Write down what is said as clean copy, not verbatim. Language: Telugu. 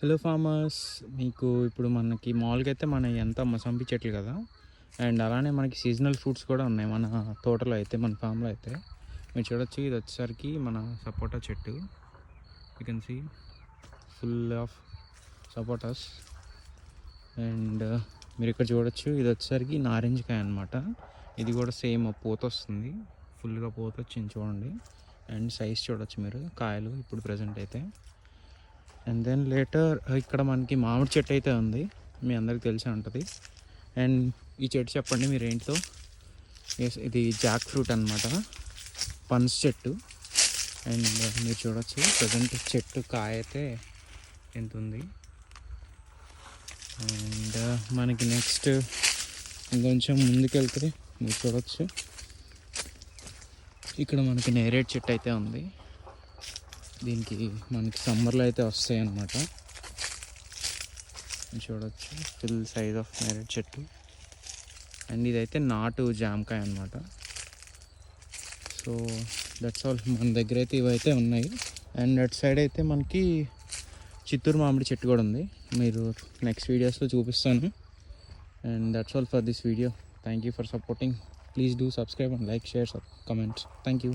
Hello farmers. మీకు ఇప్పుడు మనకి మామూలుగా అయితే మన ఎంత మసంబి చెట్లు కదా, అండ్ అలానే మనకి సీజనల్ ఫ్రూట్స్ కూడా ఉన్నాయి మన తోటలో అయితే, మన ఫామ్లో అయితే. మీరు చూడొచ్చు, ఇది వచ్చేసరికి మన సపోటా చెట్టు. You can see full of sapotas. And మీరు ఇక్కడ చూడొచ్చు, ఇది వచ్చేసరికి నారింజకాయ అనమాట. ఇది కూడా సేమ్ పూత వస్తుంది, ఫుల్గా పూత వచ్చింది చూడండి. అండ్ సైజ్ చూడొచ్చు మీరు, కాయలు ఇప్పుడు ప్రజెంట్ అయితే. అండ్ దెన్ లేటర్ ఇక్కడ మనకి మామిడి చెట్టు అయితే ఉంది, మీ అందరికి తెలిసే ఉంటుంది. అండ్ ఈ చెట్టు చెప్పండి మీరు ఏంటో. ఇది జాక్ ఫ్రూట్ అనమాట, పనస చెట్టు. అండ్ మీరు చూడొచ్చు ప్రజెంట్ చెట్టు కాయ అయితే ఎంత ఉంది. అండ్ మనకి నెక్స్ట్ ఇంకొంచెం ముందుకెళ్తే మీరు చూడొచ్చు, ఇక్కడ మనకి నేరేడు చెట్టు అయితే ఉంది. దీనికి మనకి సమ్మర్లో అయితే వస్తాయి అన్నమాట. చూడొచ్చు ఫుల్ సైజ్ ఆఫ్ నేరేడు చెట్టు. అండ్ ఇదైతే నాటు జామకాయ అనమాట. సో దట్స్ ఆల్, మన దగ్గర అయితే ఇవైతే ఉన్నాయి. అండ్ అటు సైడ్ అయితే మనకి చిత్తూరు మామిడి చెట్టు కూడా ఉంది, మీరు నెక్స్ట్ వీడియోస్లో చూపిస్తాను. And that's all for this video. Thank you for supporting. Please do subscribe and like, share, comments. Thank you.